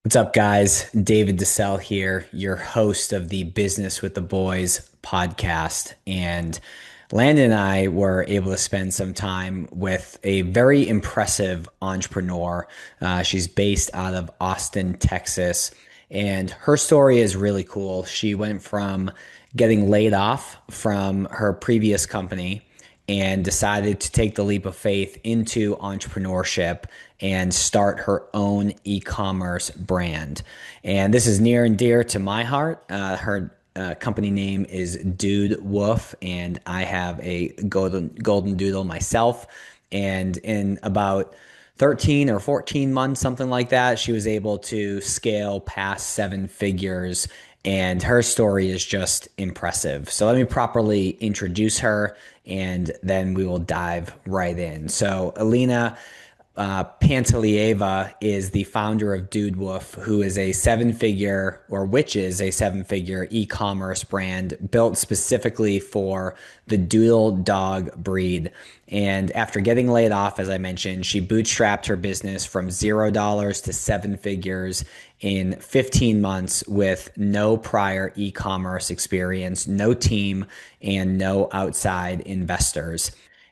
What's up, guys? David DeSell here, your host of the Business with the Boys podcast. And Landon and I were able to spend some time with a very impressive entrepreneur. She's based out of Austin, Texas. And her story is really cool. She went from getting laid off from her previous company and decided to take the leap of faith into entrepreneurship and start her own e-commerce brand. And this is near and dear to my heart. Her company name is Dude Woof, and I have a golden doodle myself. And in about 13 or 14 months, something like that, she was able to scale past seven figures. And her story is just impressive. So let me properly introduce her and then we will dive right in. So, Elina Panteleyeva is the founder of Dude Woof, who is a seven figure, or which is a seven figure e commerce brand built specifically for the doodle dog breed. And after getting laid off, as I mentioned, she bootstrapped her business from $0 to seven figures in 15 months with no prior e commerce experience, no team, and no outside investors.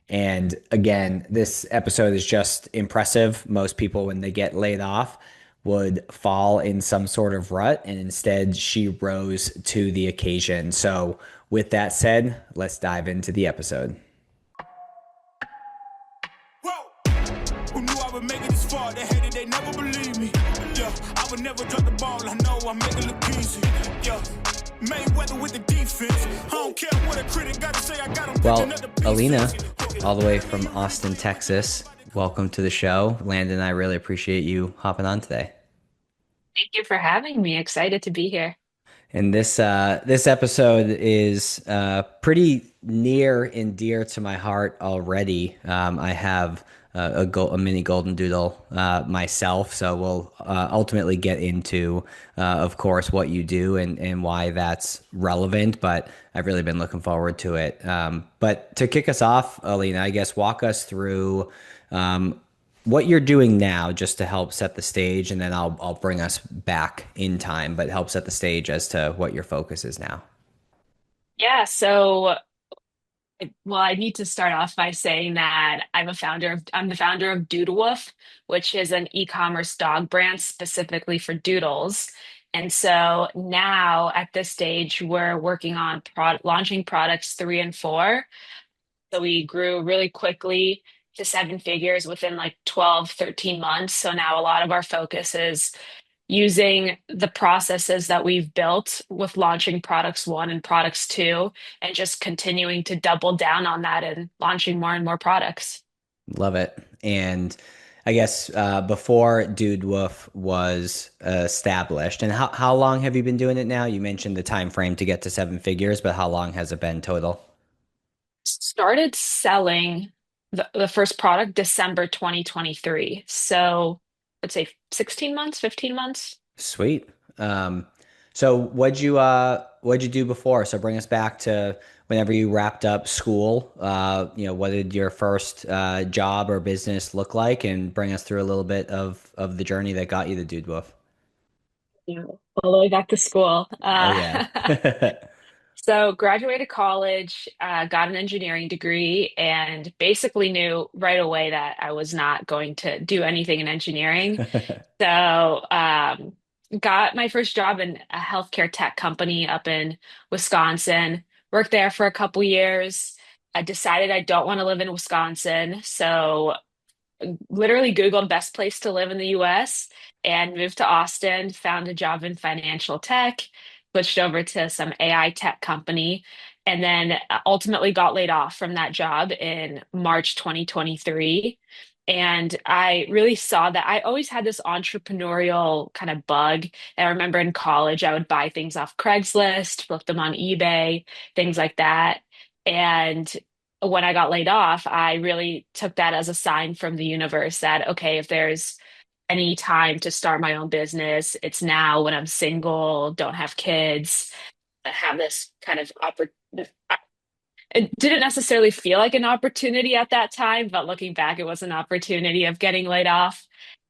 And again, this episode is just impressive. Most people, when they get laid off, would fall in some sort of rut, and instead, she rose to the occasion. So, with that said, let's dive into the episode. Whoa. Who knew I would make it this far? They hated, they never believe me. Yeah, I would never drop the ball. I know I make it look easy. Yeah, Mayweather with the defense. I don't care what a critic got to say. I got him. Well, Alina, all the way from Austin, Texas, welcome to the show. Landon and I really appreciate you hopping on today. Thank you for having me. Excited to be here. And this episode is pretty near and dear to my heart already. I have a mini golden doodle myself, so we'll ultimately get into, of course, what you do and why that's relevant. But I've really been looking forward to it. But to kick us off, Alina, I guess walk us through what you're doing now just to help set the stage, and then I'll bring us back in time, but help set the stage as to what your focus is now. Yeah, so well, I need to start off by saying that I'm the founder of Doodlewoof, which is an e-commerce dog brand specifically for doodles. And so now at this stage, we're working on launching products three and four. So we grew really quickly to seven figures within like 12, 13 months. So now a lot of our focus is using the processes that we've built with launching products one and products two, and just continuing to double down on that and launching more and more products. Love it. And I guess before Dude Woof was established, and how long have you been doing it now? You mentioned the time frame to get to seven figures, but how long has it been total? Started selling the first product December 2023. So let's say 16 months, 15 months. Sweet. Um, so what'd you do before? So bring us back to whenever you wrapped up school. What did your first job or business look like, and bring us through a little bit of the journey that got you to Dude Wolf. Yeah, all the way back to school. Oh yeah. So graduated college, got an engineering degree, and basically knew right away that I was not going to do anything in engineering. So got my first job in a healthcare tech company up in Wisconsin. Worked there for a couple years. I decided I don't want to live in Wisconsin, so literally Googled best place to live in the US and moved to Austin, found a job in financial tech, switched over to some AI tech company, and then ultimately got laid off from that job in March 2023. And I really saw that I always had this entrepreneurial kind of bug. I remember in college, I would buy things off Craigslist, flip them on eBay, things like that. And when I got laid off, I really took that as a sign from the universe that, okay, if there's any time to start my own business, it's now when I'm single, don't have kids, I have this kind of opportunity. It didn't necessarily feel like an opportunity at that time, but looking back, it was an opportunity of getting laid off.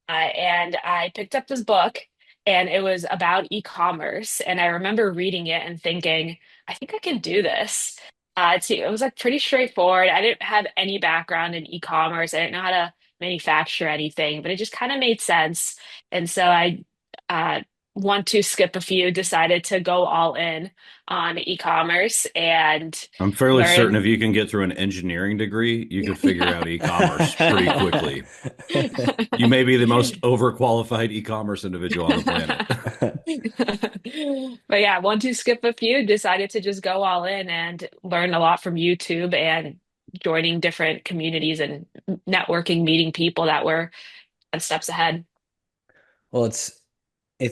And I picked up this book and it was about e-commerce. And I remember reading it and thinking, I think I can do this. It was like pretty straightforward. I didn't have any background in e-commerce. I didn't know how to manufacture anything, but it just kind of made sense. And so I uh, want to skip a few, decided to go all in on e-commerce and I'm fairly certain learn. if you can get through an engineering degree, you could figure out e-commerce pretty quickly. You may be the most overqualified e-commerce individual on the planet. But yeah, want to skip a few, decided to just go all in and learn a lot from YouTube and joining different communities and networking, meeting people that were 10 steps ahead. Well, it's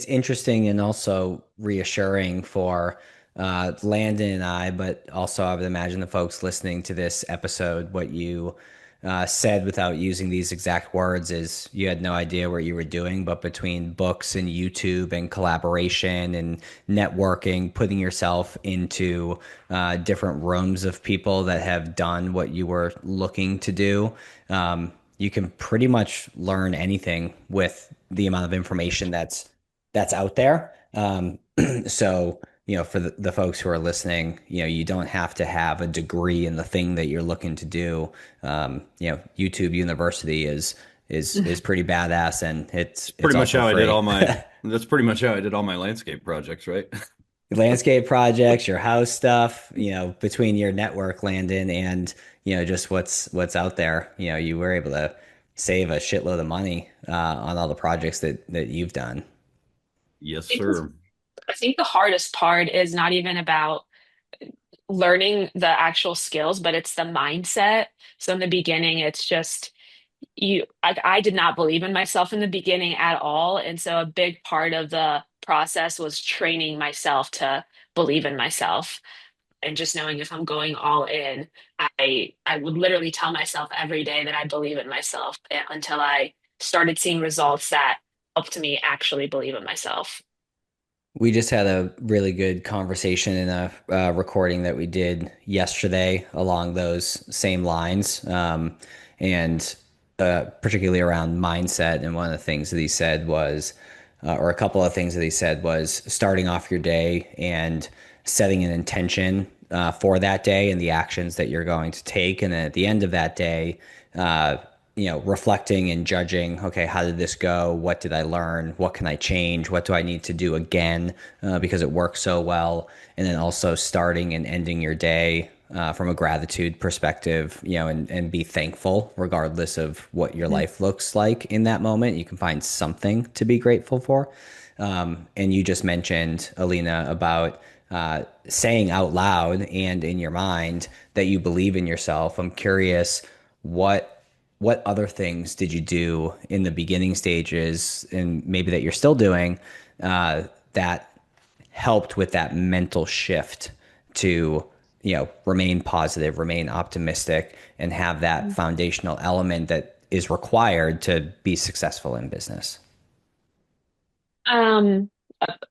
interesting and also reassuring for Landon and I, but also I would imagine the folks listening to this episode, what you said without using these exact words is you had no idea what you were doing, but between books and YouTube and collaboration and networking, putting yourself into different rooms of people that have done what you were looking to do. You can pretty much learn anything with the amount of information that's out there. So, for the folks who are listening, you don't have to have a degree in the thing that you're looking to do. YouTube University is pretty badass, and it's Pretty all much for how I did free. all my, that's pretty much how I did all my landscape projects, right? Landscape projects, your house stuff, between your network, Landon, and just what's out there, you were able to save a shitload of money on all the projects that you've done. Yes, think sir. I think the hardest part is not even about learning the actual skills, but it's the mindset. So in the beginning, it's just I did not believe in myself in the beginning at all. And so a big part of the process was training myself to believe in myself and just knowing if I'm going all in, I would literally tell myself every day that I believe in myself until I started seeing results that helped me actually believe in myself. We just had a really good conversation in a recording that we did yesterday along those same lines, and particularly around mindset. And one of the things that he said was, or a couple of things that he said was starting off your day and setting an intention for that day and the actions that you're going to take. And then at the end of that day, uh, reflecting and judging, okay, how did this go? What did I learn? What can I change? What do I need to do again because it worked so well? And then also starting and ending your day from a gratitude perspective, and be thankful regardless of what your life looks like in that moment. You can find something to be grateful for. And you just mentioned, Alina, about saying out loud and in your mind that you believe in yourself. I'm curious, what other things did you do in the beginning stages, and maybe that you're still doing, that helped with that mental shift to, remain positive, remain optimistic, and have that foundational element that is required to be successful in business? Um,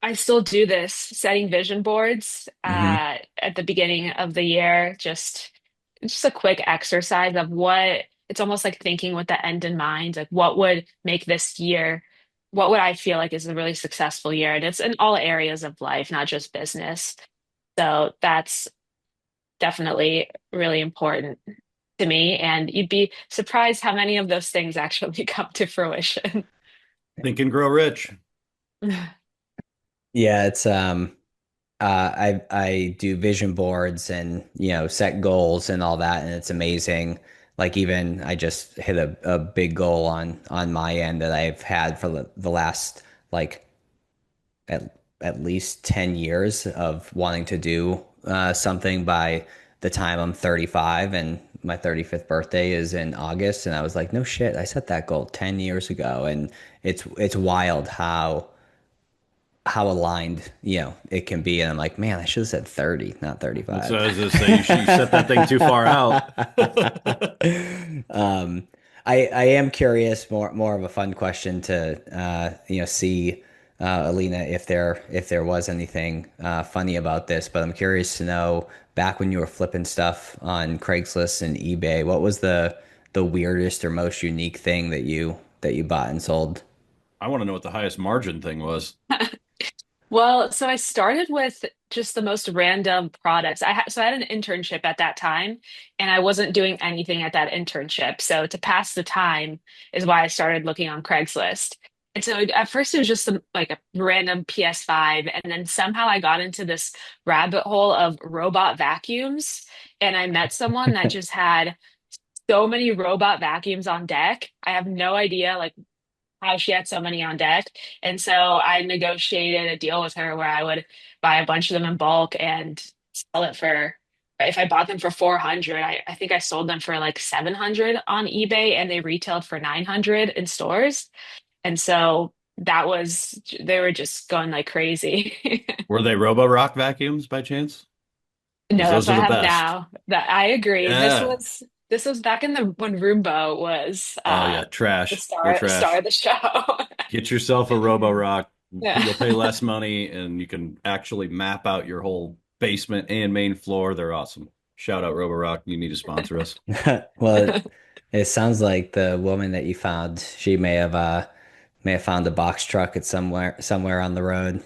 I still do this, setting vision boards Hmm. at the beginning of the year, just a quick exercise of what it's almost like thinking with the end in mind, like what would make this year, what would I feel like is a really successful year? And it's in all areas of life, not just business. So that's definitely really important to me. And you'd be surprised how many of those things actually come to fruition. Think and grow rich. Yeah, it's I do vision boards and set goals and all that, and it's amazing. Like, even I just hit a big goal on my end that I've had for the last, like, at least 10 years of wanting to do something by the time I'm 35, and my 35th birthday is in August. And I was like, no shit, I set that goal 10 years ago. And it's wild how aligned, it can be. And I'm like, man, I should have said 30, not That's what 35. I was going to say. You set that thing too far out. um, I am curious, more of a fun question to see, Alina, if there was anything funny about this. But I'm curious to know, back when you were flipping stuff on Craigslist and eBay, what was the weirdest or most unique thing that you bought and sold? I want to know what the highest margin thing was. Well, so I started with just the most random products. I had an internship at that time, and I wasn't doing anything at that internship. So to pass the time is why I started looking on Craigslist. And so at first it was just like a random PS5, and then somehow I got into this rabbit hole of robot vacuums, and I met someone that just had so many robot vacuums on deck. I have no idea like how she had so many on deck. And so I negotiated a deal with her where I would buy a bunch of them in bulk and sell it for, if I bought them for 400, I think I sold them for like 700 on eBay and they retailed for 900 in stores. And so they were just going like crazy. Were they Robo-Rock vacuums by chance? No, Because that's those are what I the have best. now. That I agree. Yeah. This was back in the when Roomba was Oh yeah, the trash. They're star trash. of the show. Get yourself a Robo-Rock. Yeah. You'll pay less money and you can actually map out your whole basement and main floor. They're awesome. Shout out Robo-Rock. You need to sponsor us. Well, it sounds like the woman that you found, she may have found a box truck at somewhere on the road.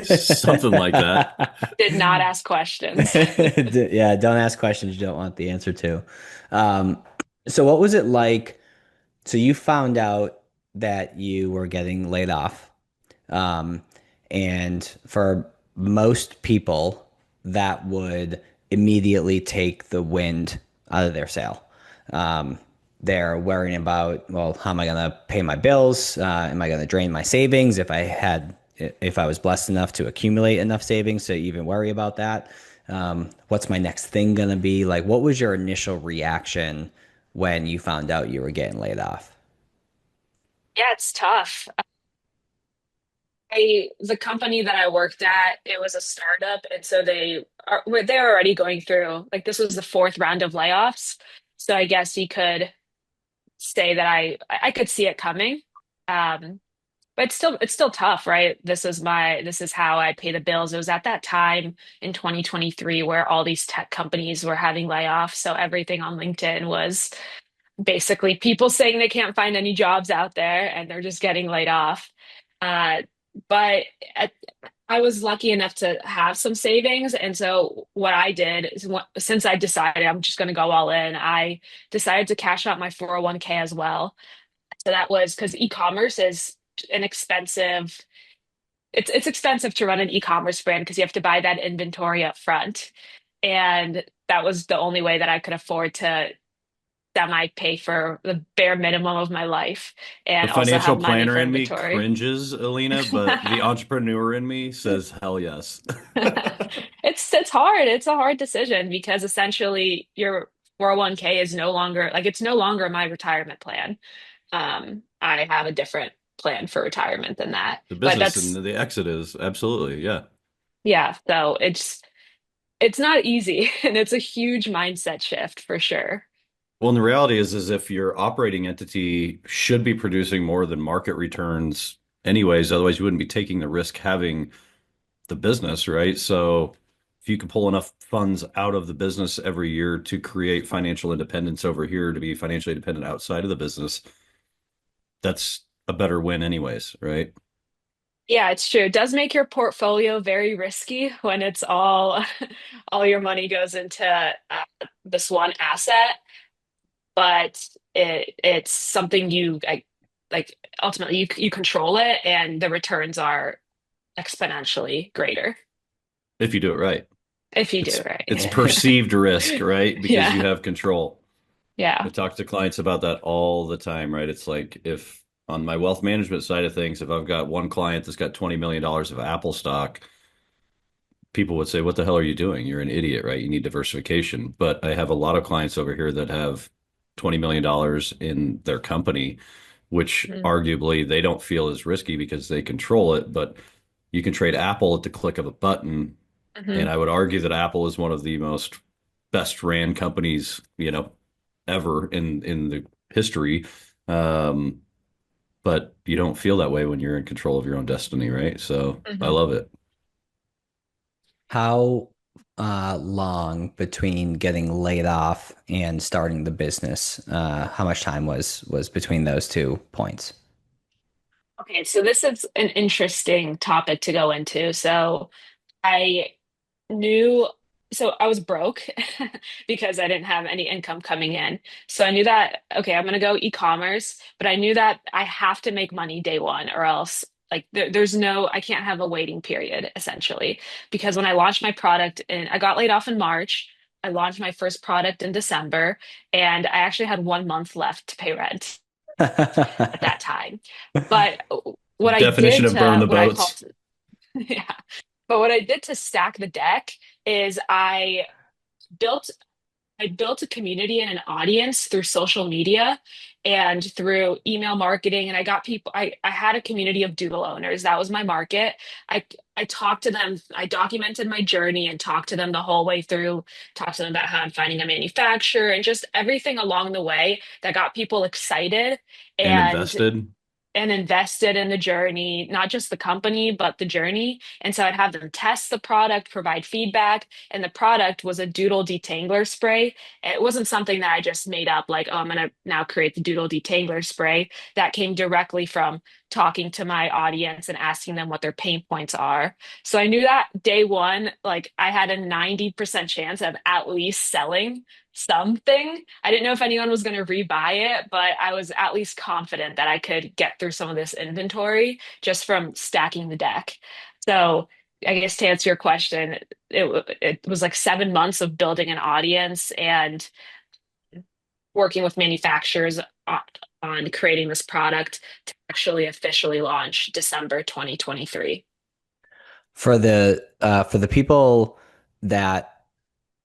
Something like that. Did not ask questions. Yeah, don't ask questions you don't want the answer to. Um, so what was it like? So you found out that you were getting laid off. Um, and for most people, that would immediately take the wind out of their sail. Um, they're worrying about, well, how am I going to pay my bills? Am I going to drain my savings if I was blessed enough to accumulate enough savings to even worry about that? What's my next thing going to be? Like, what was your initial reaction when you found out you were getting laid off? Yeah, it's tough. The company that I worked at, it was a startup, and so they're already going through like this was the fourth round of layoffs. So I guess you could say that I could see it coming. Um, but it's still tough, right? This is how I pay the bills. It was at that time in 2023 where all these tech companies were having layoffs, so everything on LinkedIn was basically people saying they can't find any jobs out there and they're just getting laid off. Uh, but at, I was lucky enough to have some savings. And so what I did is since I decided I'm just going to go all in, I decided to cash out my 401k as well. So that was because e-commerce is an expensive, it's expensive to run an e-commerce brand because you have to buy that inventory up front. And that was the only way that I could afford to semi pay for the bare minimum of my life The and also financial have money planner for in me inventory. cringes, Alina, but the entrepreneur in me says hell yes. It's hard. It's a hard decision because essentially your 401k is no longer like it's no longer my retirement plan. I have a different plan for retirement than that. The But business and that's the exit is absolutely, yeah. yeah, so it's not easy and it's a huge mindset shift for sure. Well, and the reality is if your operating entity should be producing more than market returns anyways, otherwise you wouldn't be taking the risk having the business, right? So if you can pull enough funds out of the business every year to create financial independence over here to be financially independent outside of the business, that's a better win anyways, right? Yeah, it's true. It does make your portfolio very risky when it's all all your money goes into this one asset, but it's something like ultimately you control it and the returns are exponentially greater If you do it right. if you do It's it it's right. perceived risk, right? Because you Yeah. have control. I Yeah. talk to clients about that all the time, right? It's like if on my wealth management side of things, if I've got one client that's got $20 million of Apple stock, people would say, "What the hell are you doing? You're an idiot, right? You need diversification." But I have a lot of clients over here that have $20 million in their company, which arguably they don't feel is risky because they control it. But you can trade Apple at the click of a button. Mm-hmm. And I would argue that Apple is one of the most best ran companies, ever in the history. Um, but you don't feel that way when you're in control of your own destiny, right? So I Hmm. love it. How long between getting laid off and starting the business? How much time was between those 2 points? Okay, so this is an interesting topic to go into. I knew, so I was broke because I didn't have any income coming in. So I knew that, okay, I'm going to go e-commerce, but I knew that I have to make money day one or else like there's no, I can't have a waiting period essentially. Because when I launched my product and I got laid off in March, I launched my first product in December, and I actually had 1 month left to pay rent at that time. But what I Definition did of burn to the what I call, boats. yeah, but what I did to stack the deck is built I built a community and an audience through social media and through email marketing. And I got people, I had a community of doodle owners. That was my market. I I talked to them, I documented my journey and talked to them the whole way through, talked to them about how I'm finding a manufacturer and just everything along the way that got people excited And and invested. invested in the journey, not just the company, but the journey. And so I'd have them test the product, provide feedback. And the product was a doodle detangler spray. It wasn't something that I just made up, like, oh, I'm going to now create the doodle detangler spray. That came directly from talking to my audience and asking them what their pain points are. So I knew that day one, like I had a 90% chance of at least selling something. I didn't know if anyone was going to rebuy it, but I was at least confident that I could get through some of this inventory just from stacking the deck. So I guess to answer your question, it was like 7 months of building an audience and working with manufacturers on, on creating this product to actually officially launch December 2023. For the people that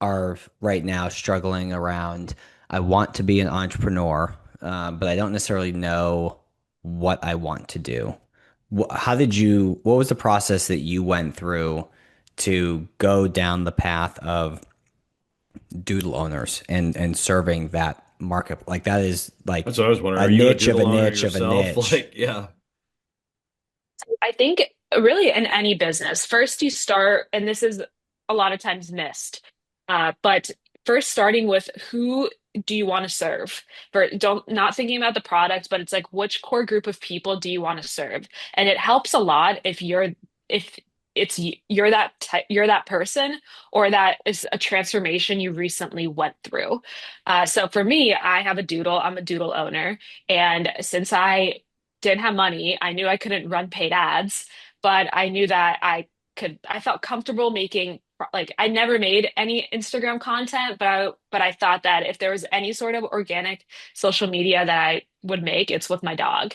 are right now struggling around, I want to be an entrepreneur, but I don't necessarily know what I want to do. What was the process that you went through to go down the path of doodle owners and serving that market? Like that is like That's what I was wondering. a Are you a niche of a doodle owner niche of a yourself? niche. Like, yeah. I think really in any business, first you start, and this is a lot of times missed, but first starting with who do you want to serve? For don't not thinking about the product, but it's like which core group of people do you want to serve? And it helps a lot if you're you're that person or that is a transformation you recently went through. So for me, I have a doodle. I'm a doodle owner, and since I didn't have money. I knew I couldn't run paid ads, but I knew that I could, I felt comfortable making like I never made any Instagram content, but I thought that if there was any sort of organic social media that I would make, it's with my dog.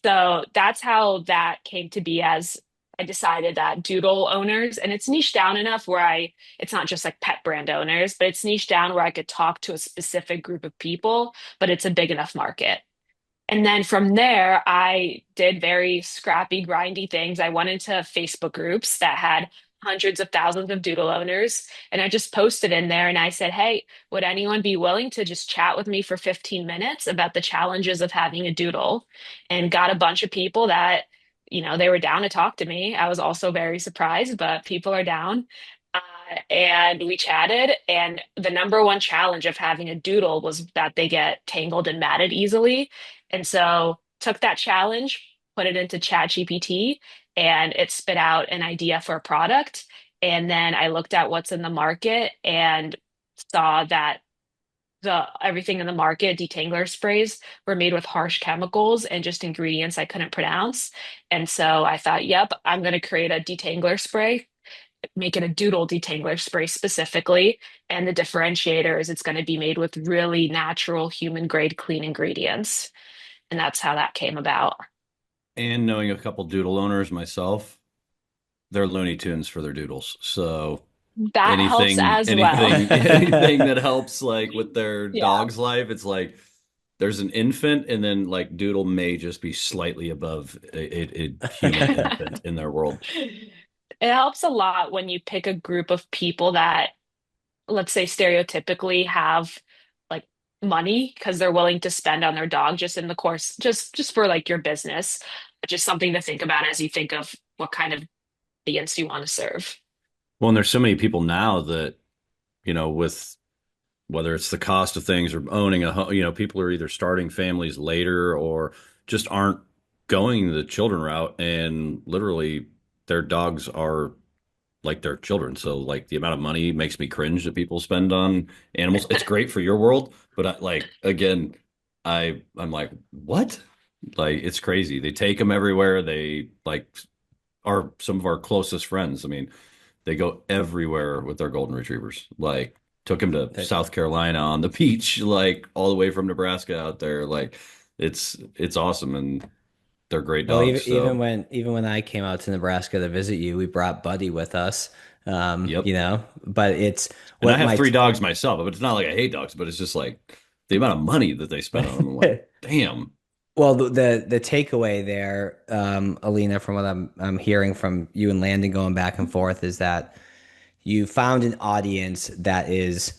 So that's how that came to be as I decided that doodle owners, and it's niche down enough where it's not just like pet brand owners, but it's niche down where I could talk to a specific group of people, but it's a big enough market. And then from there, I did very scrappy, grindy things. I went into Facebook groups that had hundreds of thousands of doodle owners. And I just posted in there and I said, hey, would anyone be willing to just chat with me for 15 minutes about the challenges of having a doodle? And got a bunch of people that, they were down to talk to me. I was also very surprised, but people are down. And we chatted, and the number one challenge of having a doodle was that they get tangled and matted easily. And so took that challenge, put it into ChatGPT, and it spit out an idea for a product. And then I looked at what's in the market and saw that the everything in the market, detangler sprays, were made with harsh chemicals and just ingredients I couldn't pronounce. And so I thought, yep, I'm going to create a detangler spray, make it a doodle detangler spray specifically. And the differentiator is it's going to be made with really natural human grade clean ingredients. And that's how that came about. And knowing a couple doodle owners myself, they're Looney Tunes for their doodles. So That helps as well. anything that helps like with their Yeah. dog's life, it's like there's an infant, and then like doodle may just be slightly above a human infant in their world. It helps a lot when you pick a group of people that, let's say, stereotypically have like money because they're willing to spend on their dog just in the course, just for like your business. Just something to think about as you think of what kind of audience you want to serve. Well, and there's so many people now that, with whether it's the cost of things or owning a home, people are either starting families later or just aren't going the children route, and literally their dogs are like their children. So like the amount of money makes me cringe that people spend on animals. It's great for your world, but like again, I'm like, what? Like it's crazy. They take them everywhere. They like are some of our closest friends. I mean, they go everywhere with their golden retrievers. Like took him to That- South Carolina on the beach, like all the way from Nebraska out there. Like it's awesome and they're great Well, dogs. So even when I came out to Nebraska to visit you, we brought Buddy with us. yep. But it's And I what have my three dogs myself, but it's not like I hate dogs, but it's just like the amount of money that they spend on them. I'm like, damn. well, the takeaway there, Alina, from what I'm hearing from you and Landon going back and forth, is that you found an audience that is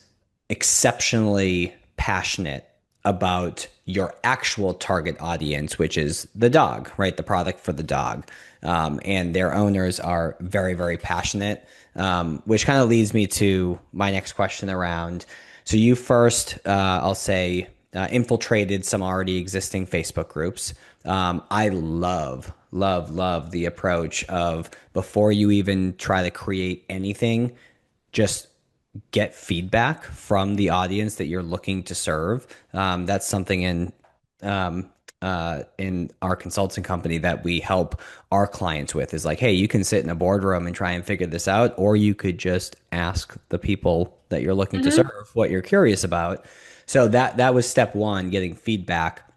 exceptionally passionate about your actual target audience, which is the dog, right? The product for the dog. And their owners are very, very passionate, which kind of leads me to my next question around. So you first, I'll say, infiltrated some already existing Facebook groups. I love the approach of before you even try to create anything, just get feedback from the audience that you're looking to serve. That's something in our consulting company that we help our clients with is like, hey, you can sit in a boardroom and try and figure this out, or you could just ask the people that you're looking to Mhm. serve what you're curious about. So that was step one, getting feedback.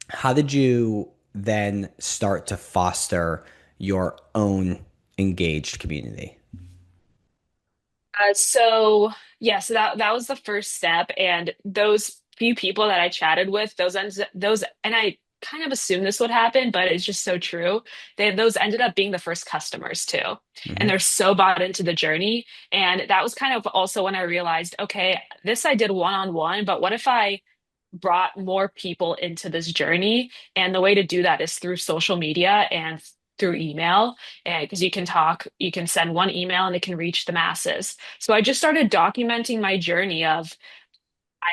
How did you then start to foster your own engaged community? So yeah, so that was the first step, and those few people that I chatted with, those, and I kind of assumed this would happen, but it's just so true. Those ended up being the first customers too, and Hmm. they're so bought into the journey. And that was kind of also when I realized, okay, this I did one-on-one, but what if I brought more people into this journey? And the way to do that is through social media and through email, and because you can send one email and it can reach the masses. So I just started documenting my journey of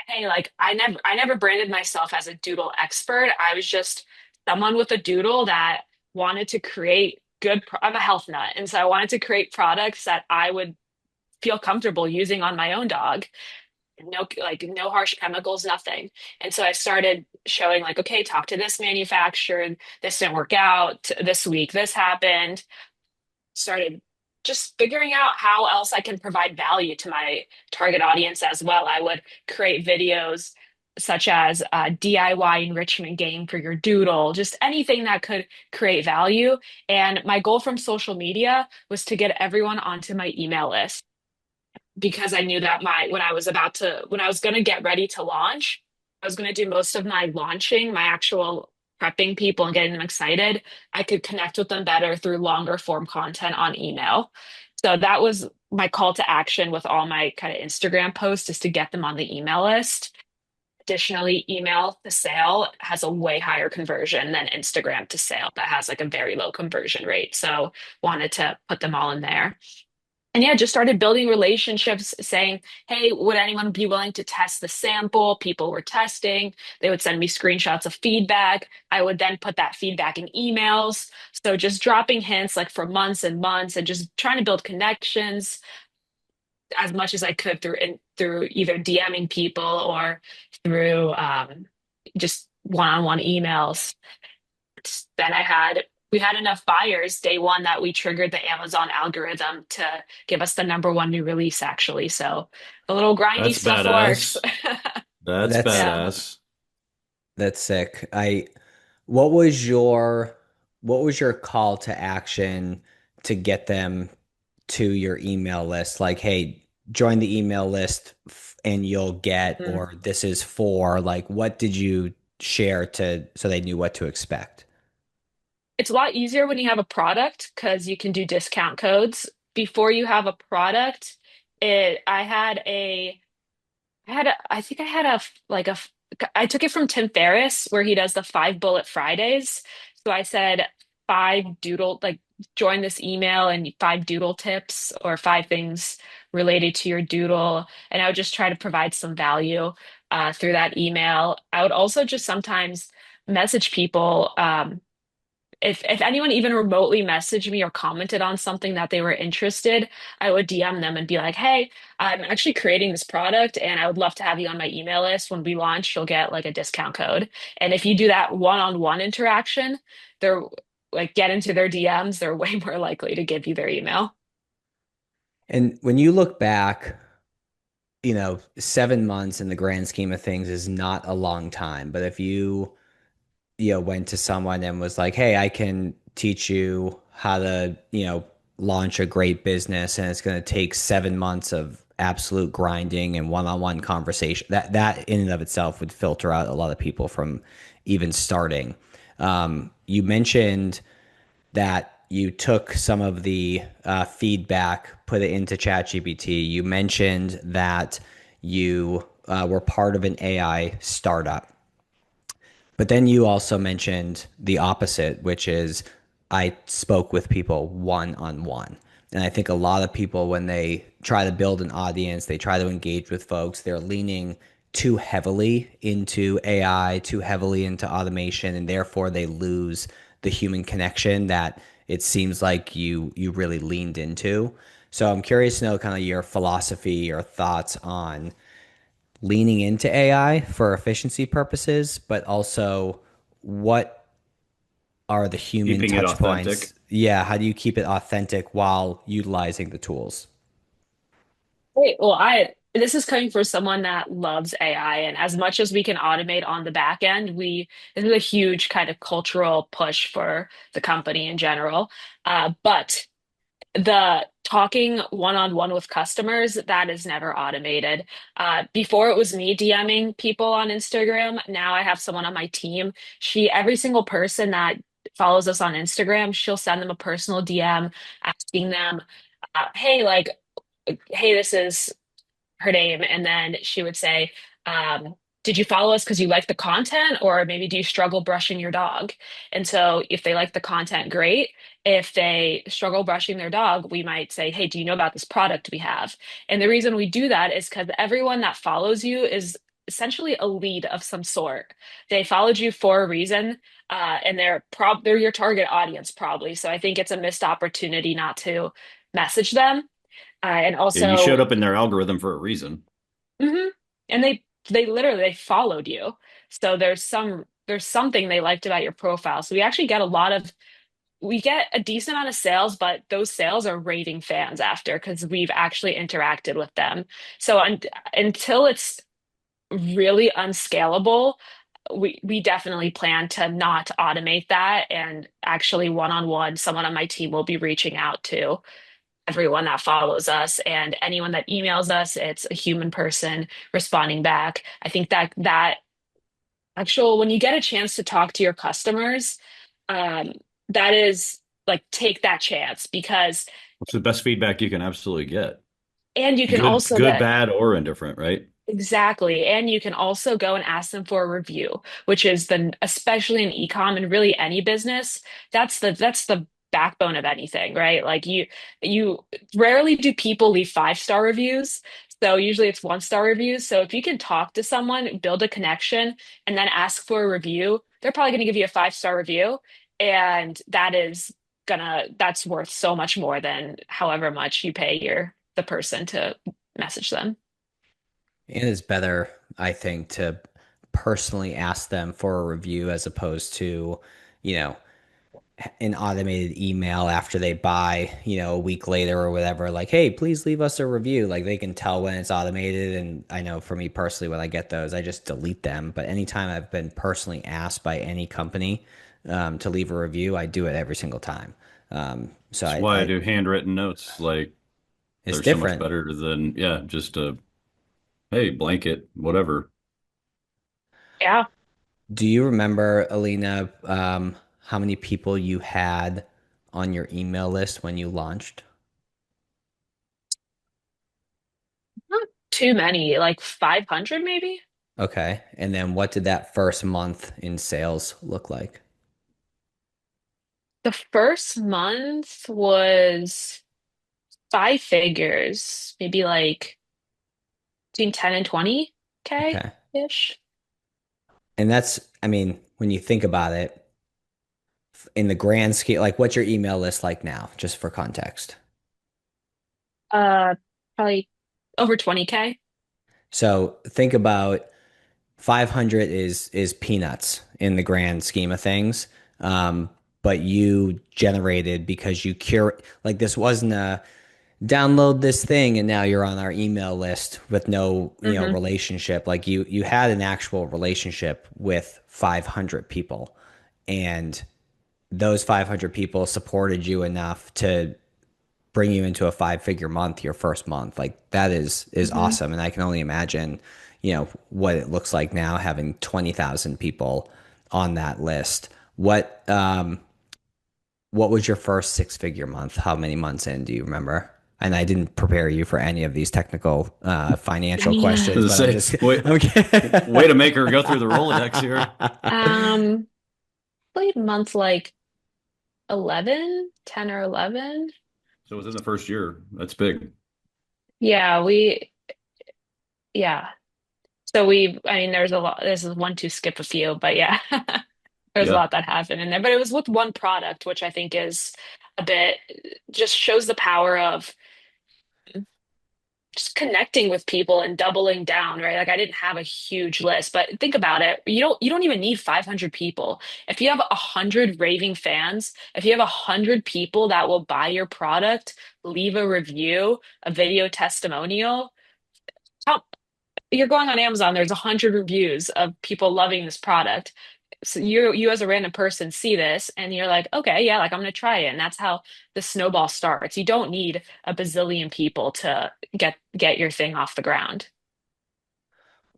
hey, like I never branded myself as a doodle expert. I was just someone with a doodle that wanted to create I'm a health nut, and so I wanted to create products that I would feel comfortable using on my own dog. No, like no harsh chemicals, nothing. And so I started showing like, okay, talk to this manufacturer. This didn't work out. This week, this happened. Started just figuring out how else I can provide value to my target audience as well. I would create videos such as a DIY enrichment game for your doodle, just anything that could create value. And my goal from social media was to get everyone onto my email list because I knew that when I was going to get ready to launch, I was going to do most of my launching, my actual prepping people and getting them excited. I could connect with them better through longer form content on email. So that was my call to action with all my kind of Instagram posts is to get them on the email list. Additionally, email to sale has a way higher conversion than Instagram to sale that has like a very low conversion rate. So wanted to put them all in there. And yeah, just started building relationships saying, hey, would anyone be willing to test the sample? People were testing. They would send me screenshots of feedback. I would then put that feedback in emails. So just dropping hints like for months and months and just trying to build connections as much as I could through either DMing people or through just one-on-one emails. Then we had enough buyers day one that we triggered the Amazon algorithm to give us the number one new release, actually. So the little grindy That's stuff works. badass. That's That's Yeah. badass. That's sick. What was your what was your call to action to get them to your email list? Like, hey, join the email list and you'll get, Mm. or this is for, like, what did you share to so they knew what to expect? It's a lot easier when you have a product because you can do discount codes. Before you have a product, it I think I had I took it from Tim Ferriss where he does the 5 bullet Fridays. So I said join this email and 5 doodle tips or 5 things related to your doodle. And I would just try to provide some value through that email. I would also just sometimes message people. if anyone even remotely messaged me or commented on something that they were interested, I would DM them and be like, "Hey, I'm actually creating this product and I would love to have you on my email list. When we launch, you'll get like a discount code." And if you do that one-on-one interaction, they're like get into their DMs, they're way more likely to give you their email. And when you look back, 7 months in the grand scheme of things is not a long time. But if you went to someone and was like, "Hey, I can teach you how to, launch a great business, and it's going to take 7 months of absolute grinding and one-on-one conversation," that in and of itself would filter out a lot of people from even starting. You mentioned that you took some of the feedback, put it into ChatGPT. You mentioned that you were part of an AI startup. But then you also mentioned the opposite, which is I spoke with people one on one. And I think a lot of people, when they try to build an audience, they try to engage with folks, they're leaning too heavily into AI, too heavily into automation, and therefore they lose the human connection that it seems like you really leaned into. So I'm curious to know kind of your philosophy or thoughts on leaning into AI for efficiency purposes, but also what are the human Keeping it touch authentic. points? Yeah, how do you keep it authentic while utilizing the tools? Wait, well, I this is coming from someone that loves AI, and as much as we can automate on the back end, we this is a huge kind of cultural push for the company in general. But the talking one-on-one with customers, that is never automated. Before it was me DMing people on Instagram. Now I have someone on my team. Every single person that follows us on Instagram, she'll send them a personal DM asking them, hey, like, hey, this is her name, and then she would say, "Did you follow us because you like the content, or maybe do you struggle brushing your dog?" And so, if they like the content, great. If they struggle brushing their dog, we might say, "Hey, do you know about this product we have?" And the reason we do that is because everyone that follows you is essentially a lead of some sort. They followed you for a reason, and they're your target audience probably. So I think it's a missed opportunity not to message them. And Yeah, you also, showed up in their algorithm for a reason. hmm And they literally they followed you. So there's something they liked about your profile. So we get a decent amount of sales, but those sales are raving fans after because we've actually interacted with them. So until it's really unscalable, we definitely plan to not automate that and actually one-on-one, someone on my team will be reaching out to everyone that follows us and anyone that emails us, it's a human person responding back. I think that actual when you get a chance to talk to your customers, um, that is like take that chance because It's the best feedback you can absolutely get. and you can Good, also good, get bad, or indifferent, right? exactly. And you can also go and ask them for a review, which is especially in ecom and really any business, that's the backbone of anything, right? Like you rarely do people leave 5-star reviews. So usually it's 1-star reviews. So if you can talk to someone, build a connection, and then ask for a review, they're probably going to give you a 5-star review. And that's worth so much more than however much you pay the person to message them. It is better, I think, to personally ask them for a review as opposed to, you know, an automated email after they buy, a week later or whatever, like, "Hey, please leave us a review." Like they can tell when it's automated. And I know for me personally, when I get those, I just delete them. But anytime I've been personally asked by any company to leave a review, I do it every single time. So That's I, why I I do handwritten notes. Like it's they're so much different. better than, yeah, just a, hey, blanket, whatever. Yeah. Do you remember, Alina, how many people you had on your email list when you launched? Not too many, like 500 maybe. Okay. And then what did that first month in sales look like? The first month was 5 figures, maybe like between 10 and 20K Okay. ish. And that's, I mean, when you think about it, in the grand scheme, like what's your email list like now, just for context? Uh, Probably over 20K. So think about 500 is peanuts in the grand scheme of things. But you generated because you cure like this wasn't a download this thing and now you're on our email list with no, Hmm. relationship. Like you had an actual relationship with 500 people, and those 500 people supported you enough to bring you into a five-figure month your first month. Like that is Hmm. awesome, and I can only imagine what it looks like now having 20,000 people on that list. What was your first six-figure month? How many months in do you remember? And I didn't prepare you for any of these technical financial questions, but I'm Say, just wait, I'm kidding. way to make her go through the Rolodex here. Um, Played month like 11, 10 or 11. So within the first year, that's big. Yeah, yeah. I mean, there's a lot, this is one to skip a few, but yeah, there's a Yeah. lot that happened in there. But it was with one product, which I think is a bit, just shows the power of just connecting with people and doubling down, right? Like I didn't have a huge list, but think about it. You don't even need 500 people. If you have 100 raving fans, if you have 100 people that will buy your product, leave a review, a video testimonial, how you're going on Amazon, there's 100 reviews of people loving this product. So you as a random person see this and you're like, okay, yeah, like I'm gonna try it. And that's how the snowball starts. You don't need a bazillion people to get your thing off the ground.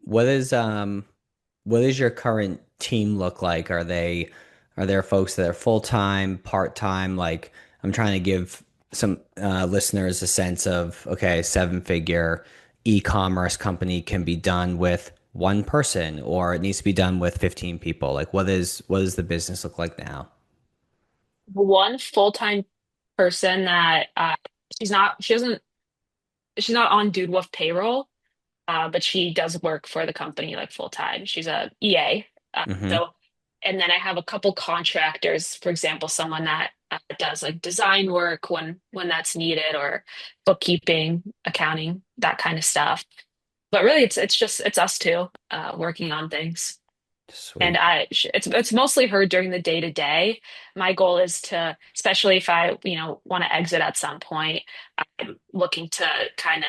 What is what does your current team look like? Are there folks that are full-time, part-time? Like I'm trying to give some listeners a sense of, okay, seven-figure e-commerce company can be done with one person or it needs to be done with 15 people. Like what does the business look like now? One full-time person that she's not on Dude Wolf payroll, but she does work for the company like full time. She's a EA. Hmm. So, and then I have a couple contractors, for example, someone that does like design work when that's needed, or bookkeeping, accounting, that kind of stuff. But really, it's us two working on things. And Sweet. it's mostly her during the day to day. My goal is to, especially if I, want to exit at some point, I'm looking to kind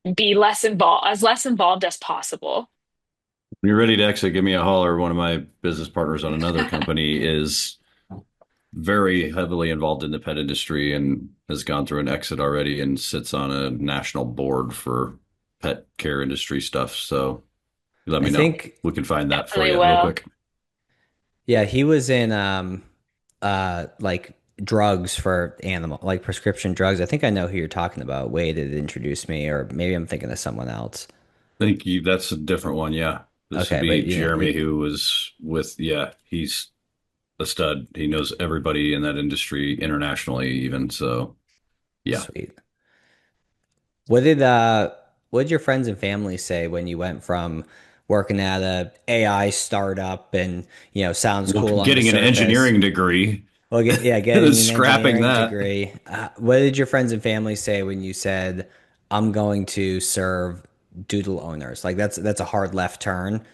of be less involved as possible. When you're ready to exit, give me a holler. One of my business partners on another company is very heavily involved in the pet industry and has gone through an exit already and sits on a national board for pet care industry stuff. So let I me know. think We can find that for Definitely you real will. quick. yeah, he was in like drugs for animal like prescription drugs. I think I know who you're talking about. Wade had introduced me, or maybe I'm thinking of someone else. Think you that's a different one. Yeah. This would Okay, but be Jeremy, who was with, yeah, he's a stud. He knows everybody in that industry internationally, even. So, yeah. sweet. What did what did your friends and family say when you went from working at a AI startup and sounds Well, cool on the getting an surface? engineering degree, Well, getting an scrapping engineering that. degree. What did your friends and family say when you said, "I'm going to serve doodle owners"? Like that's a hard left turn.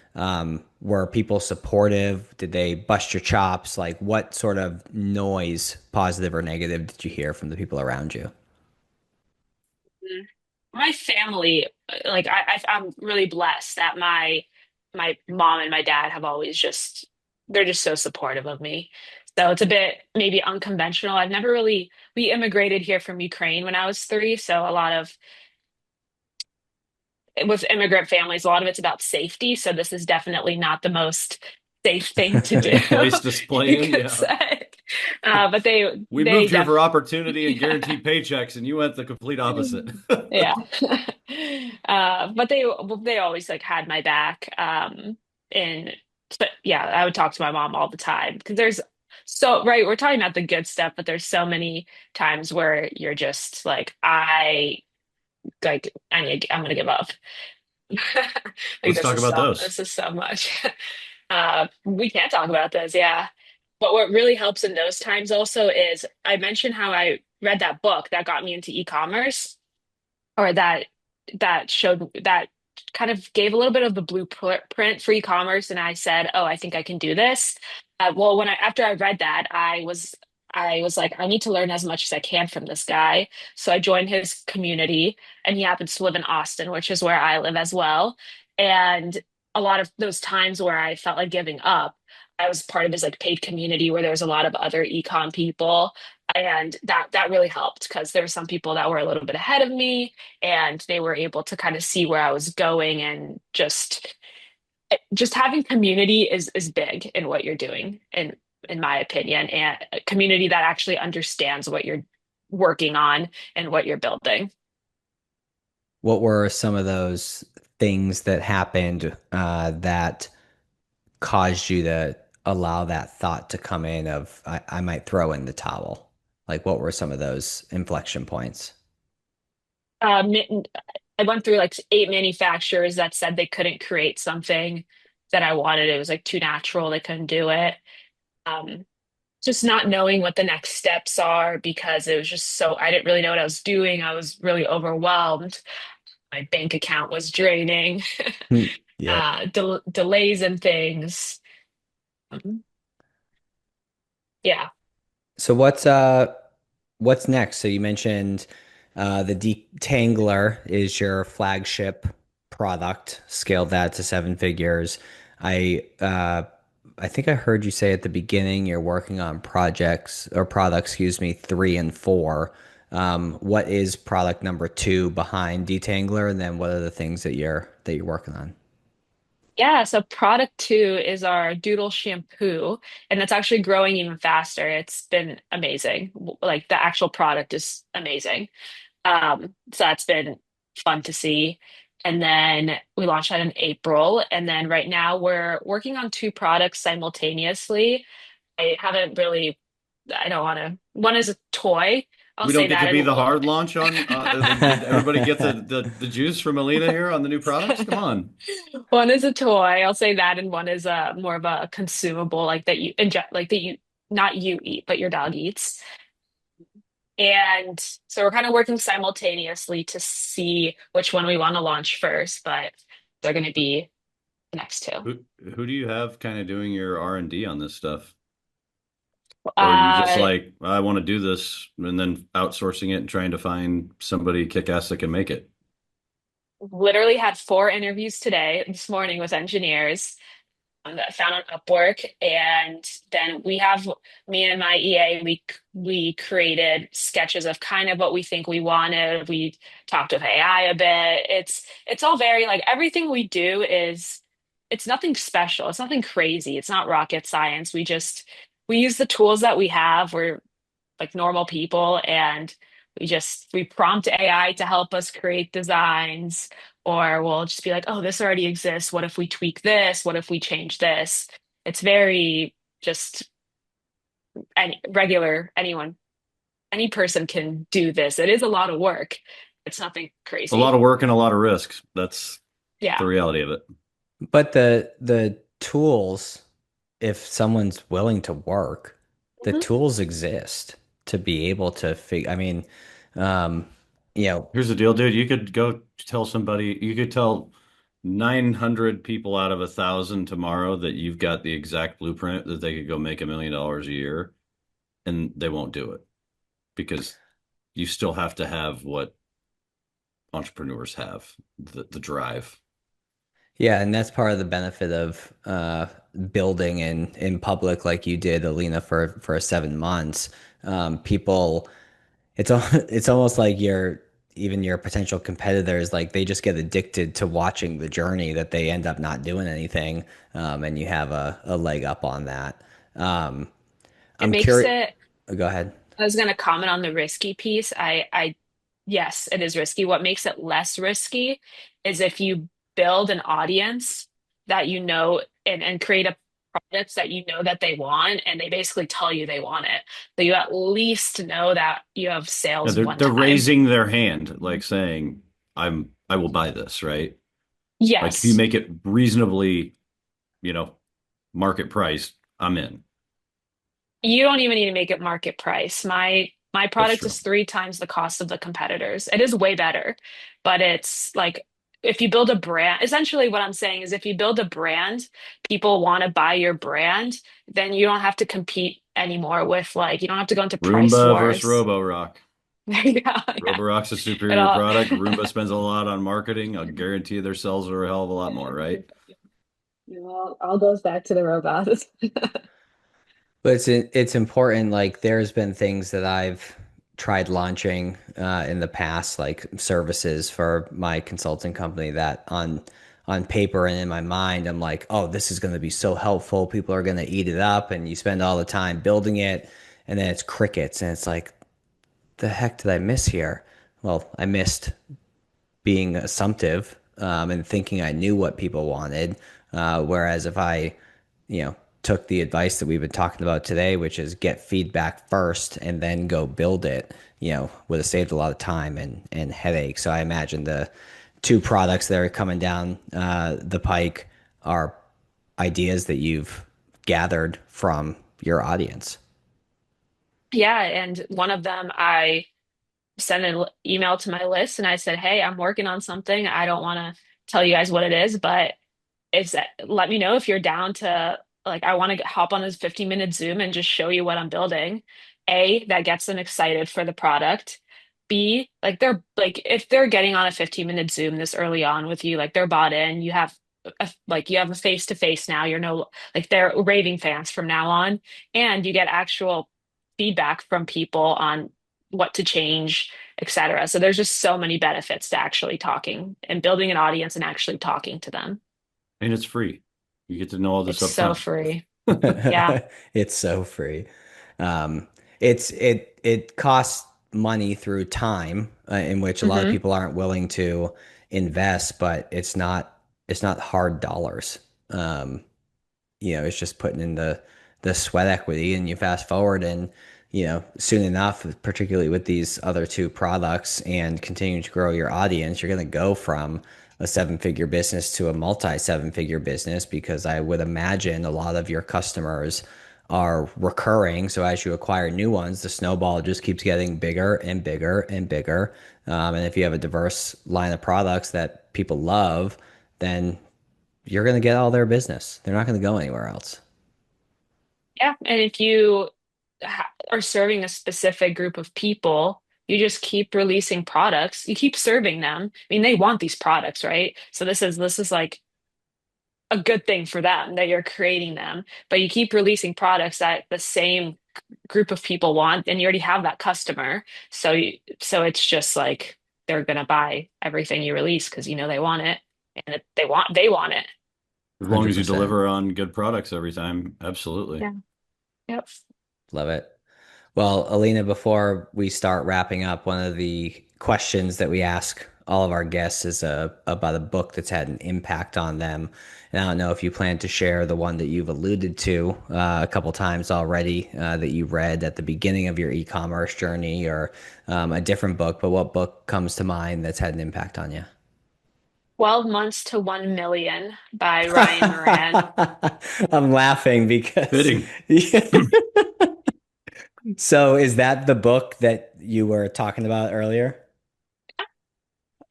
Were people supportive? Did they bust your chops? Like what sort of noise, positive or negative, did you hear from the people around you? My family, like I'm really blessed that my mom and my dad have always just they're just so supportive of me. So it's a bit maybe unconventional. We immigrated here from Ukraine when I was 3, so a lot of with immigrant families, a lot of it's about safety. So this is definitely not the most safe thing to do, Safe place to play you in. could Yeah. say. But We they moved here for def opportunity and yeah. guaranteed paychecks, and you went the complete opposite. Yeah. But they always like had my back. And but yeah, I would talk to my mom all the time because there's so right, we're talking about the good stuff, but there's so many times where you're just like, I'm gonna give up. Like Let's talk about those. this is so much. We can't talk about this, yeah. But what really helps in those times also is I mentioned how I read that book that got me into e-commerce, or that showed that kind of gave a little bit of the blueprint for e-commerce, and I said, oh, I think I can do this. Well, when I after I read that, I was like, I need to learn as much as I can from this guy. So I joined his community, and he happens to live in Austin, which is where I live as well. And a lot of those times where I felt like giving up, I was part of his like paid community where there was a lot of other ecom people, and that really helped because there were some people that were a little bit ahead of me, and they were able to kind of see where I was going, and just having community is big in what you're doing, in my opinion, and a community that actually understands what you're working on and what you're building. What were some of those things that happened that caused you to allow that thought to come in of I might throw in the towel? Like what were some of those inflection points? Um, I went through like 8 manufacturers that said they couldn't create something that I wanted. It was like too natural. They couldn't do it. Um, just not knowing what the next steps are because it was just so, I didn't really know what I was doing. I was really overwhelmed. My bank account was draining, Hmm. Yep. delays and things. Um, yeah. So what's next? So you mentioned the detangler is your flagship product, scaled that to seven figures. I think I heard you say at the beginning you're working on projects or products, excuse me, three and four. What is product number two behind detangler, and then what are the things that you're working on? Yeah, so product two is our doodle shampoo, and that's actually growing even faster. It's been amazing. Like the actual product is amazing. So that's been fun to see. And then we launched that in April. And then right now we're working on two products simultaneously. I haven't really, I don't want to, one is a toy. I'll We don't say get to that. be And the hard launch on did everybody get the juice from Alina here on the new products? Come on. one is a toy. I'll say that. And one is a more of a consumable, like that you inject, like that you, not you eat, but your dog eats. And so we're kind of working simultaneously to see which one we want to launch first, but they're going to be the next two. Who do you have kind of doing your R&D on this stuff? Or are you just Uh, like, I want to do this and then outsourcing it and trying to find somebody kick-ass that can make it? Literally had 4 interviews today, this morning with engineers that I found on Upwork, and then we have me and my EA. We created sketches of kind of what we think we wanted. We talked with AI a bit. It's all very like everything we do is it's nothing special. It's nothing crazy. It's not rocket science. We use the tools that we have. We're like normal people, and we prompt AI to help us create designs, or we'll just be like, oh, this already exists, what if we tweak this, what if we change this. It's very just regular, any person can do this. It is a lot of work. It's nothing A lot crazy. of work and a lot of risks. That's the Yeah. reality of it. But the tools, if someone's willing to work, the Mhm. tools exist to be able to figure. I mean, um, you know, Here's the deal, dude. You could go tell somebody, you could tell 900 people out of 1,000 tomorrow that you've got the exact blueprint that they could go make $1 million a year, and they won't do it because you still have to have what entrepreneurs have, the drive. yeah, and that's part of the benefit of building in public like you did, Alina, for 7 months. People, it's almost like even your potential competitors, like they just get addicted to watching the journey that they end up not doing anything, and you have a leg up on that. Um, It I'm makes curious. it Go ahead. I was going to comment on the risky piece. Yes, it is risky. What makes it less risky is if you build an audience that you know, and create a product that you know that they want, and they basically tell you they want it. So you at least know that you have Yeah, sales one they're time. raising their hand, like saying, I will buy this, right? Like if you Yes. make it reasonably, you know, market price, I'm in. You don't even need to make it market price. My That's product true. is 3 times the cost of the competitors. It is way better, but it's like if you build a brand, essentially what I'm saying is if you build a brand, people want to buy your brand, then you don't have to compete anymore with like you don't have to go into price Roomba versus wars. Roborock. There you go. Yeah. Roborock's a It superior all product. Roomba spends a lot on marketing. I'll guarantee their sales are a hell of a lot more, right? it all goes back to the robots. But it's important. Like there's been things that I've tried launching in the past, like services for my consulting company that on paper and in my mind, I'm like, oh, this is going to be so helpful. People are going to eat it up, and you spend all the time building it, and then it's crickets, and it's like, the heck did I miss here? Well, I missed being assumptive and thinking I knew what people wanted. Whereas if I, took the advice that we've been talking about today, which is get feedback first and then go build it, would have saved a lot of time and headache. So I imagine the two products that are coming down the pike are ideas that you've gathered from your audience. Yeah, and one of them I sent an email to my list and I said, "Hey, I'm working on something. I don't want to tell you guys what it is, but it's let me know if you're down to like I want to hop on this 15-minute Zoom and just show you what I'm building." A, that gets them excited for the product. B, like they're like if they're getting on a 15-minute Zoom this early on with you, like they're bought in, you have a face to face now. You're no like they're raving fans from now on, and you get actual feedback from people on what to change, etc. So there's just so many benefits to actually talking and building an audience and actually talking to them. And it's free. You get to know all this It's up so front. free. Yeah. It's so free. It costs money through time, in which a lot of Hmm. people aren't willing to invest, but it's not hard dollars. Um, it's just putting in the sweat equity, and you fast forward, and soon enough, particularly with these other two products and continuing to grow your audience, you're going to go from a seven-figure business to a multi-seven-figure business, because I would imagine a lot of your customers are recurring. So as you acquire new ones, the snowball just keeps getting bigger and bigger and bigger. And if you have a diverse line of products that people love, then you're going to get all their business. They're not going to go anywhere else. Yeah. And if you are serving a specific group of people, you just keep releasing products. You keep serving them. I mean, they want these products, right? So this is like a good thing for them that you're creating them, but you keep releasing products that the same group of people want, and you already have that customer. So it's just like they're gonna buy everything you release because you know they want it, and they want it. As long as you 100%. deliver on good products every time, absolutely. Yeah. Yep. Love it. Well, Alina, before we start wrapping up, one of the questions that we ask all of our guests is about a book that's had an impact on them. And I don't know if you plan to share the one that you've alluded to a couple times already that you read at the beginning of your e-commerce journey, or a different book, but what book comes to mind that's had an impact on you? 12 Months to 1 Million by Ryan Moran. I'm laughing because Fitting. so is that the book that you were talking about earlier?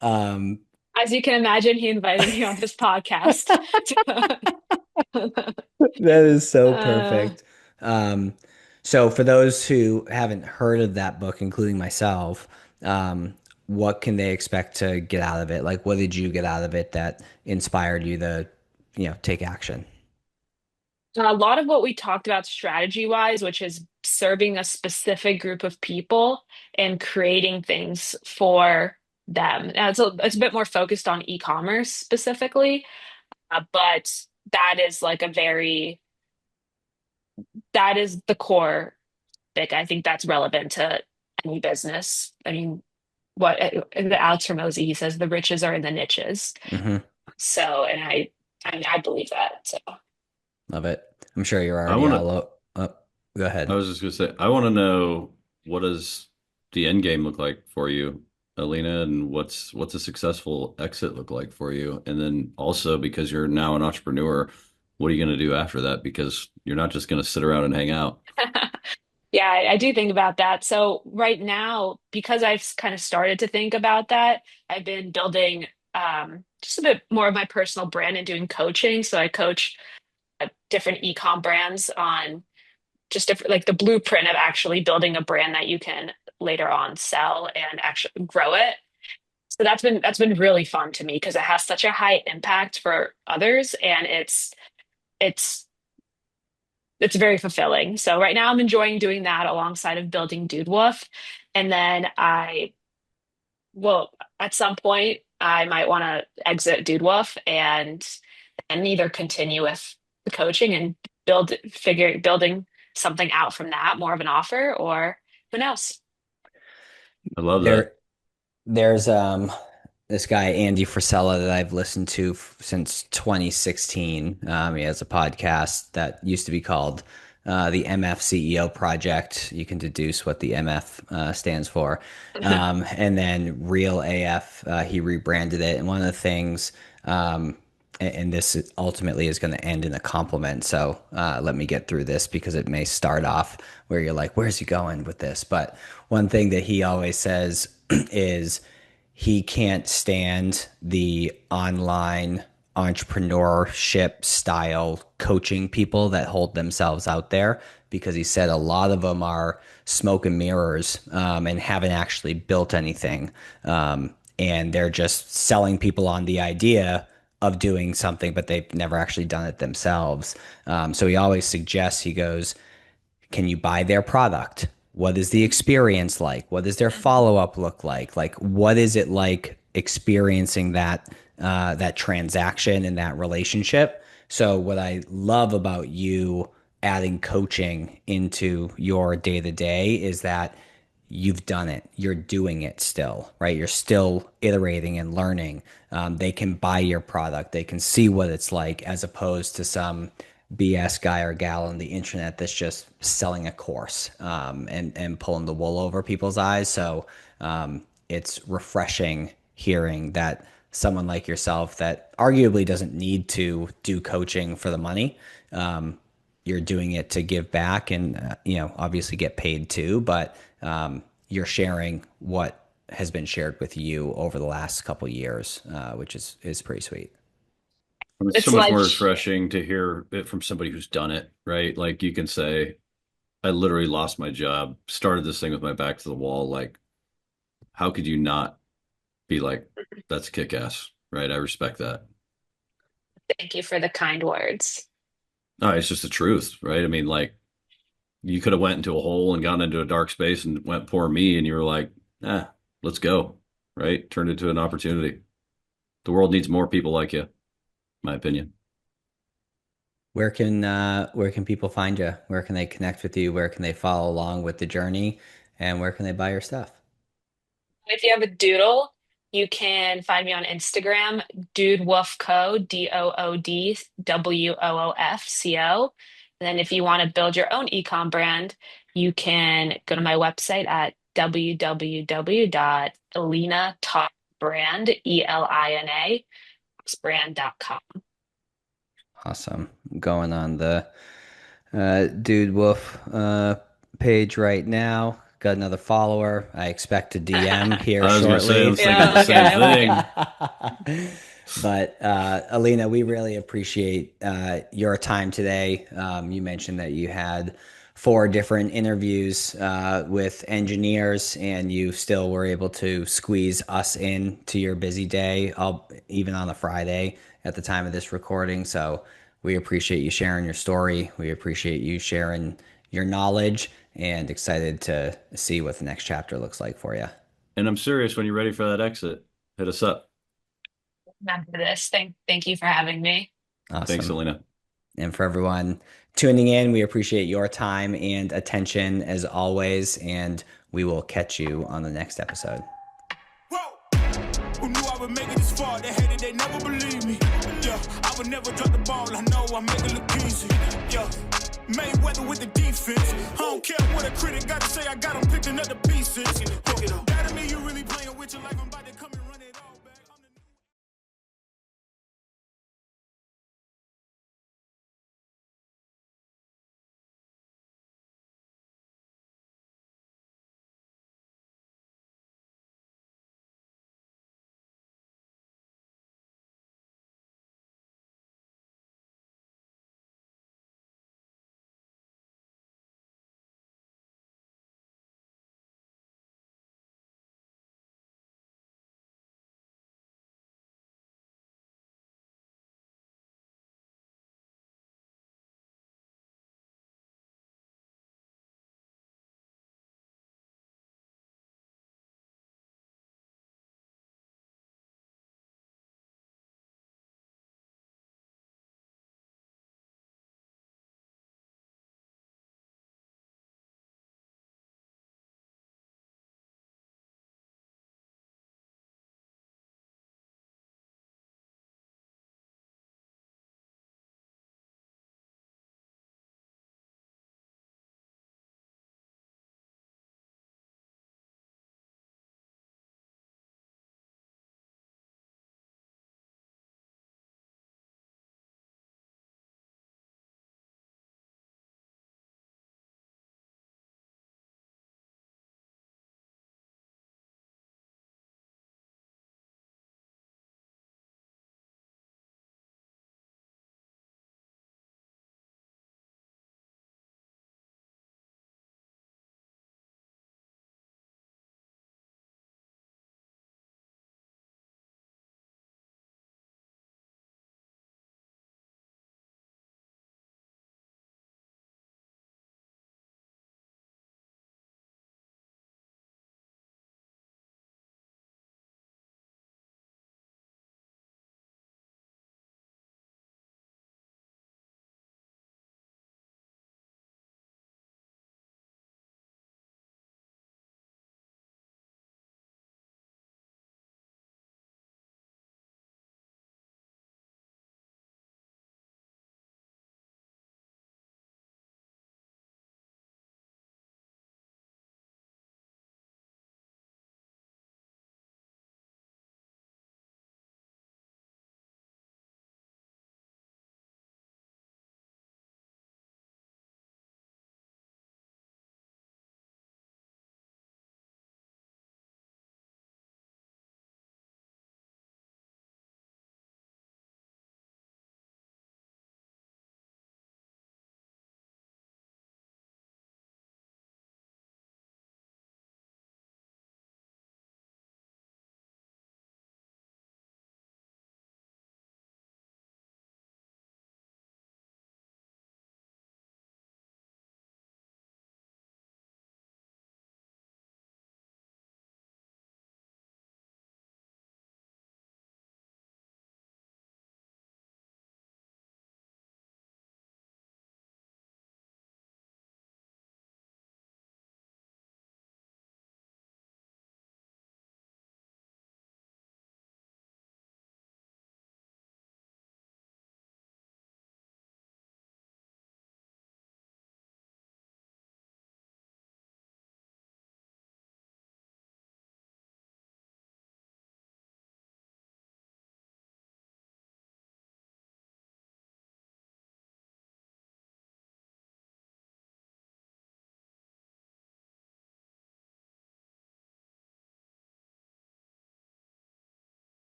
Um, As you can imagine, he invited me on this podcast. that is so uh, perfect. Um, so for those who haven't heard of that book, including myself, what can they expect to get out of it? Like, what did you get out of it that inspired you to, take action? a lot of what we talked about strategy wise, which is serving a specific group of people and creating things for them. Now, it's a bit more focused on e-commerce specifically, but that is like that is the core thing. I think that's relevant to any business. I mean, what the Alex Hormozy, he says the riches are in the niches. Hmm. So, and I believe that. So. Love it. I'm sure you're I already want to, all up. Go I ahead. was just gonna say, I want to know what does the end game look like for you, Alina, and what's a successful exit look like for you? And then also because you're now an entrepreneur, what are you going to do after that? Because you're not just going to sit around and hang out. Yeah, I do think about that. So right now, because I've kind of started to think about that, I've been building just a bit more of my personal brand and doing coaching. So I coach different e-com brands on just different, like the blueprint of actually building a brand that you can later on sell and actually grow it. So that's been really fun to me because it has such a high impact for others, and it's it's very fulfilling. So right now I'm enjoying doing that alongside of building Dude Wolf. And then I will at some point I might want to exit Dude Wolf and either continue with the coaching and building something out from that, more of an offer, or who knows? I love that. There, there's this guy Andy Frisella that I've listened to since 2016. He has a podcast that used to be called the MF CEO Project. You can deduce what the MF stands for, and then Real AF. He rebranded it, and one of the things. And this ultimately is going to end in a compliment. So let me get through this because it may start off where you're like, where's he going with this? But one thing that he always says is he can't stand the online entrepreneurship style coaching people that hold themselves out there because he said a lot of them are smoke and mirrors and haven't actually built anything. And they're just selling people on the idea of doing something, but they've never actually done it themselves. So he always suggests, he goes, can you buy their product? What is the experience like? What does their follow up look like? Like, what is it like experiencing that transaction and that relationship? So, what I love about you adding coaching into your day to day is that you've done it. You're doing it still, right? You're still iterating and learning. They can buy your product. They can see what it's like, as opposed to some BS guy or gal on the internet that's just selling a course and pulling the wool over people's eyes. So it's refreshing hearing that someone like yourself that arguably doesn't need to do coaching for the money. You're doing it to give back and, obviously get paid too, but you're sharing what has been shared with you over the last couple of years, which is pretty sweet. It's so It's much more life. refreshing to hear it from somebody who's done it, right? Like you can say, I literally lost my job, started this thing with my back to the wall. Like, how could you not be like, that's kick ass, right? I respect that. Thank you for the kind words. No, it's just the truth, right? I mean, like, you could have went into a hole and gone into a dark space and went poor me, and you were like, let's go, right? Turned it into an opportunity. The world needs more people like you, in my opinion. Where can people find you? Where can they connect with you? Where can they follow along with the journey? And where can they buy your stuff? If you have a doodle, you can find me on Instagram, Dude Woof Co, DoodWoofco. And then if you want to build your own ecom brand, you can go to my website at www.elinatopbrand, ELINA, brand.com. Awesome. I'm going on the Dude Wolf page right now. Got another follower. I expect a DM here I was going to say, I shortly. was thinking the same thing. But Alina, we really appreciate your time today. You mentioned that you had 4 different interviews with engineers, and you still were able to squeeze us in to your busy day, even on a Friday at the time of this recording. So we appreciate you sharing your story. We appreciate you sharing your knowledge, and excited to see what the next chapter looks like for you. And I'm serious, when you're ready for that exit, hit us up. Remember this. Thank you for having me. Awesome. Thanks, Alina. And for everyone tuning in, we appreciate your time and attention as always, and we will catch you on the next episode. Whoa. Who knew I would make it this far? They hated, they never believe me. Yeah, I would never drop the ball. I know I make it look easy. Yeah, Mayweather with the defense. I don't care what a critic got to say. I got them picking up the pieces. That to me, you